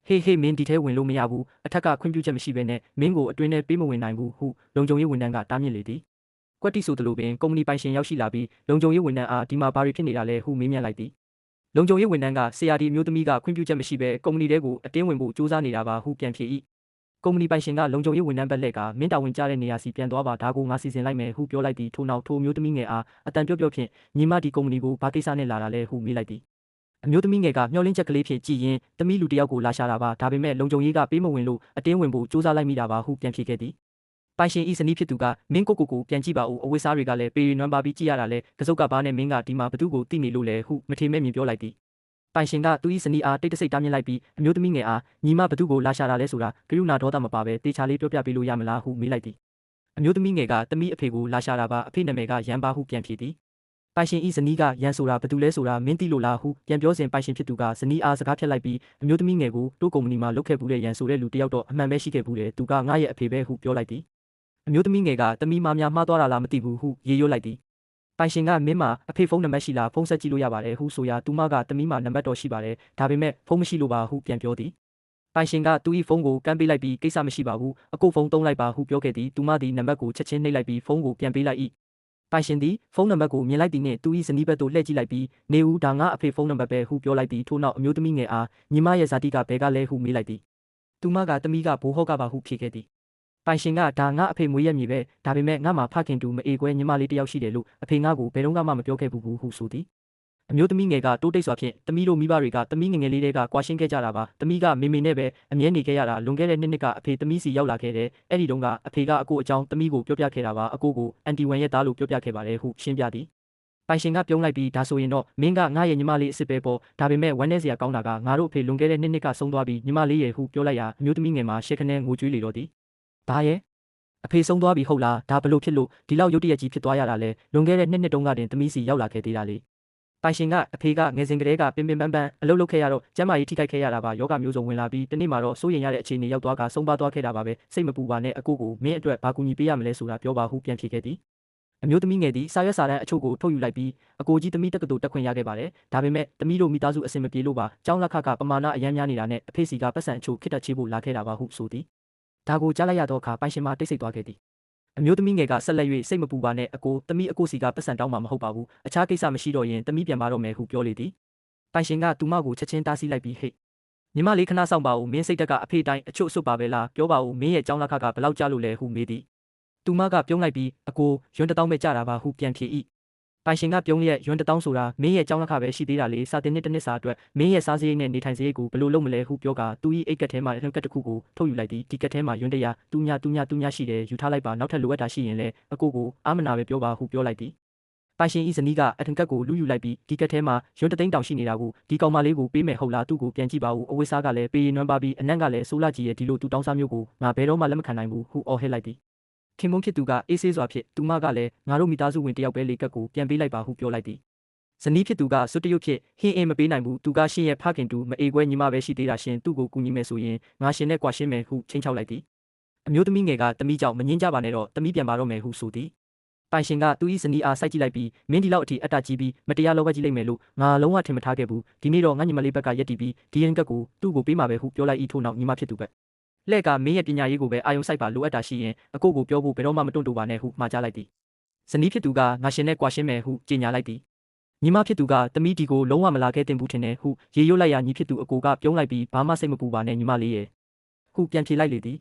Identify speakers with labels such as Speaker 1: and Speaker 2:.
Speaker 1: ဟေးဟေးမင်းဒီထဲဝင်လို့မရဘူးအထက်ကခွင့်ပြုချက်မရှိဘဲနဲ့မင်းကိုအတွင်းထဲပေးမဝင်နိုင်ဘူးဟုလုံခြုံရေးဝန်ထမ်းကတားမြစ်လေသည်ကွက်တိဆိုသလိုပင်ကုမ္ပဏီပိုင်ရှင်ရောက်ရှိလာပြီးလုံခြုံရေးဝန်ထမ်းအားဒီမှာဘာတွေဖြစ်နေတာလဲဟုမေးမြန်းလိုက်သည်လုံခြုံရေးဝန်ထမ်းကဆရာဒီမျိုးသမီးကခွင့်ပြုချက်မရှိဘဲကုမ္ပဏီတဲကိုအတင်းဝင်ဖို့စူးစမ်းနေတာပါဟုပြန်ဖြေ၏ကုမ္ပဏီပိုင်ရှင်ကလုံခြုံရေးဝန်ထမ်းဘက်လှည့်ကမင်းတာဝန်ကျတဲ့နေရာစီပြန်သွားပါဒါကိုငါစီစဉ်လိုက်မယ်ဟုပြောလိုက်သည်ထို့နောက်ထိုမျိုးသမီးငယ်အားအတန်ပြော့ဖြင့်ညီမဒီကုမ္ပဏီကိုဘာကိစ္စနဲ့လာတာလဲဟုမေးလိုက်သည်အမျိုးသမီးငယ်ကမျှော်လင့်ချက်ကလေးဖြင့်ကြည်ရင်သမီးလူတစ်ယောက်ကိုလာရှာတာပါဒါပေမဲ့လုံခြုံရေးကပေးမဝင်လို့အတင်းဝင်ဖို့စူးစမ်းလိုက်မိတာပါဟုပြန်ဖြေခဲ့သည်ပိုင်ရှင်ဤဇနီးဖြစ်သူကမင်းကိုပြန်ကြည့်ပါဦးအဝိစားတွေကလည်းပေရီနွမ်းပါပြီးကြည့်ရတာလဲကစုပ်ကဘာနဲ့မင်းကဒီမှာဘသူကိုသိနေလို့လဲဟုမထေမဲ့မြင်ပြောလိုက်သည်ပိုင်ရှင်ကသူ၏ဇနီးအားတိတ်တဆိတ်တားမြစ်လိုက်ပြီးအမျိုးသမီးငယ်အားညီမဘသူကိုလာရှာတာလဲဆိုတာကရုဏာဒေါသမပါပဲတေချာလေးပြောပြပေးလို့ရမလားဟုမေးလိုက်သည်အမျိုးသမီးငယ်ကသမီးအဖေကိုလာရှာတာပါအဖေနာမည်ကရန်ပါဟုပြန်ဖြေသည်ပိုင်ရှင်ဤဇနီးကရန်ဆိုတာဘသူလဲဆိုတာမင်းသိလို့လားဟုပြန်ပြောစဉ်ပိုင်ရှင်ဖြစ်သူကဇနီးအားစကားဖြတ်လိုက်ပြီးအမျိုးသမီးငယ်ကိုတိုးကုမ္ပဏီမှာလုပ်ခဲ့ဘူးတဲ့ရန်ဆိုတဲ့လူတစ်ယောက်တော့အမှန်ပဲရှိခဲ့ဘူးတယ်သူကငါရဲ့အဖေပဲဟုပြောလိုက်သည်အမျိုးသမီးငယ်ကသမီးမများမှားသွားတာလားမသိဘူးဟုရေရွတ်လိုက်သည်ပိုင်ရှင်ကမင်းမအဖေဖုန်းနံပါတ်ရှိလားဖုန်းဆက်ကြည့်လို့ရပါတယ်ဟုဆိုရာသူမကသမီးမနံပါတ်တော့ရှိပါတယ်ဒါပေမဲ့ဖုန်းမရှိလို့ပါဟုပြန်ပြောသည်ပိုင်ရှင်ကသူ၏ဖုန်းကိုကမ်းပေးလိုက်ပြီးကိစ္စမရှိပါဘူးအကိုဖုန်းသုံးလိုက်ပါဟုပြောခဲ့သည်သူမသည်နံပါတ်ကိုချက်ချင်းနှိပ်လိုက်ပြီးဖုန်းကိုပြန်ပေးလိုက်၏ပိုင်ရှင်သည်ဖုန်းနံပါတ်ကိုမြင်လိုက်သည်နှင့်သူ၏ဇနီးဘက်သို့လှည့်ကြည့်လိုက်ပြီးနေဦးဒါငါအဖေဖုန်းနံပါတ်ပဲဟုပြောလိုက်သည်ထို့နောက်အမျိုးသမီးငယ်အားညီမရဲ့ဇာတိကဘယ်ကလဲဟုမေးလိုက်သည်သူမကသမီးကဘိုးဟော့ကပါဟုဖြေခဲ့သည်ပိုင်ရှင်ကဒါငါအဖေမွေးရမည်ပဲဒါပေမဲ့ငါမှာဖခင်တူမအေကွဲညီမလေးတစ်ယောက်ရှိတယ်လို့အဖေငါကိုဘယ်တော့မှမပြောခဲ့ဘူးဟုဆိုသည်အမျိုးသမီးငယ်ကတိုးတိတ်စွာဖြင့်သမီးတို့မိဘတွေကသမီးငယ်လေးတွေကကွာရှင်းခဲ့ကြတာပါသမီးကမေမေနဲ့ပဲအမြဲနေခဲ့ရတာလွန်ခဲ့တဲ့နှစ်ကအဖေသမီးစီရောက်လာခဲ့တယ်အဲ့ဒီတုန်းကအဖေကအကိုအကြောင်းသမီးကိုပြောပြခဲ့တာပါအကိုကိုအန်တီဝန်ရဲ့သားလို့ပြောပြခဲ့ပါတယ်ဟုရှင်းပြသည်ပိုင်ရှင်ကပြုံးလိုက်ပြီးဒါဆိုရင်တော့မင်းကငါရဲ့ညီမလေးအစ်စ်ပဲပေါ့ဒါပေမဲ့ဝမ်းနေစရာကောင်းတာကငါတို့အဖေလွန်ခဲ့တဲ့နှစ်ကဆုံးသွားပြီးညီမလေးရဲ့ဟုပြောလိုက်ရာအမျိုးသမီးငယ်မှာရှက်ခနဲငိုကြွေးလေတော့သည်ဘာရဲ့အဖေဆုံးသွားပြီဟုတ်လားဒါဘလို့ဖြစ်လို့ဒီလောက်ရုတ်တရက်ကြီးဖြစ်သွားရတာလဲလွန်ခဲ့တဲ့နှစ်တုန်းကတင်သမီးစီရောက်လာခဲ့သေးတာလေပိုင်ရှင်ကအဖေကငယ်စဉ်ကတည်းကပင်ပန်းအလုပ်လုပ်ခဲ့ရတော့ကျန်းမာရေးထိခိုက်ခဲ့ရတာပါယောဂမျိုးစုံဝင်လာပြီးတနေ့မှတော့စိုးရိမ်ရတဲ့အခြေအနေရောက်သွားကဆုံးပါသွားခဲ့တာပါပဲစိတ်မပူပါနဲ့အကိုကိုမင်းအတွက်ဘာကူညီပေးရမလဲဆိုတာပြောပါဟုပြန်ဖြေခဲ့သည်အမျိုးသမီးငယ်သည်စာရွက်စာတမ်းအချို့ကိုထုတ်ယူလိုက်ပြီးအကိုကြီးသမီးတက္ကသိုလ်တက်ခွင့်ရခဲ့ပါတယ်ဒါပေမဲ့သမီးတို့မိသားစုအဆင်မပြေလို့ပါကျောင်းလက်ခကပမာဏအရမ်းများနေတာနဲ့အဖေစီကပတ်စံအချို့ခိတက်ချေးဖို့လာခဲ့တာပါဟုဆိုသည်ဒါကိုကြားလိုက်ရတော့အခါပိုင်ရှင်မတိတ်ဆိတ်သွားခဲ့သည်အမျိုးသမီးငယ်ကဆက်လက်၍စိတ်မပူပါနဲ့အကိုသမီးအကိုစီကပတ်စံတောင်းမှာမဟုတ်ပါဘူးအခြားကိစ္စမရှိတော့ရင်သမီးပြန်ပါတော့မယ်ဟုပြောလေသည်ပိုင်ရှင်ကသူမကိုချက်ချင်းတားဆီးလိုက်ပြီးဟေ့ညီမလေးခဏဆောင်ပါဦးမင်းစိတ်တက်ကအဖေတိုင်းအချို့အစွတ်ပါပဲလားပြောပါဦးမင်းရဲ့ကျောင်းလက်ခကဘယ်လောက်ကြာလို့လဲဟုမေးသည်သူမကပြုံးလိုက်ပြီးအကိုရွံ1000ပဲကြာတာပါဟုပြန်ဖြေ၏ပိုင်ရှင်ကပြုံးလျက်ရွံ1000ဆိုတာမင်းရဲ့ကျောင်းလက်ခပဲရှိသေးတာလေစာတင်နှစ်တစ်နှစ်စာအတွက်မင်းရဲ့စားစရိတ်နဲ့နေထိုင်စရိတ်ကိုဘယ်လိုလုပ်မလဲဟုပြောကသူ၏အိတ်ကက်ထဲမှလှုပ်ကက်တစ်ခုကိုထုတ်ယူလိုက်သည်ဒီကက်ထဲမှရွံ100တူညရှိတယ်ယူထားလိုက်ပါနောက်ထပ်လိုအပ်တာရှိရင်လည်းအကိုကိုအာမနာပဲပြောပါဟုပြောလိုက်သည်ပိုင်ရှင်ဤဇနီးကအထင်ကက်ကိုလူယူလိုက်ပြီးဒီကက်ထဲမှာရွံ3သိန်းတောင်ရှိနေတာကိုဒီကောင်မလေးကိုပေးမယ်ဟုတ်လားသူ့ကိုပြန်ကြည့်ပါဦးအဝိစားကလည်းပေးရင်နွမ်းပါပြီးအနံ့ကလည်းဆိုးလာကြီးရဲ့ဒီလိုသူတောင်းစားမျိုးကိုငါဘယ်တော့မှလက်မခံနိုင်ဘူးဟုအော်ဟစ်လိုက်သည်ခင်မုန်းဖြစ်သူကအေးဆေးစွာဖြင့်သူမကလည်းငါတို့မိသားစုဝင်တယောက်ပဲလေကက်ကိုပြန်ပေးလိုက်ပါဟုပြောလိုက်သည်ဇနီးဖြစ်သူကစွတ်တရုတ်ဖြစ်ဟင်းအင်းမပေးနိုင်ဘူးသူကရှင်ရဲ့ဖခင်တူမအေကွဲညီမပဲရှိသေးတာရှင်သူ့ကိုကူညီမယ်ဆိုရင်ငါရှင်နဲ့ကွာရှင်းမယ်ဟုချိန်ချောက်လိုက်သည်အမျိုးသမီးငယ်ကသမီးကြောင့်မငင်းကြပါနဲ့တော့သမီးပြန်ပါတော့မယ်ဟုဆိုသည်ပိုင်ရှင်ကသူ၏ဇနီးအားစိုက်ကြည့်လိုက်ပြီးမင်းဒီလောက်အထိအတ္တကြီးပြီးမတရားလောဘကြီးလိုက်မယ်လို့ငါလုံးဝထင်မထားခဲ့ဘူးဒီနေ့တော့ငါညီမလေးဘက်ကရက်တီပြီးဒီရင်ကက်ကိုသူ့ကိုပေးမှာပဲဟုပြောလိုက်၏ထို့နောက်ညီမဖြစ်သူပဲလှဲ့ကမင်းရဲ့ပညာရေးကိုပဲအာယုံစိုက်ပါလိုအပ်တာရှိရင်အကိုကိုပြောဖို့ဘယ်တော့မှမတွန့်တိုပါနဲ့ဟုမှာကြားလိုက်သည်ဇနီးဖြစ်သူကငါရှင်နဲ့ကွာရှင်းမယ်ဟုကြေညာလိုက်သည်ညီမဖြစ်သူကသမီးဒီကိုလုံးဝမလာခဲ့တင်ဘူးထင်တယ်ဟုရေရွတ်လိုက်ရာညီဖြစ်သူအကိုကပြုံးလိုက်ပြီးဘာမှစိတ်မပူပါနဲ့ညီမလေးရဲ့ဟုပြန်ဖြေလိုက်လေသည်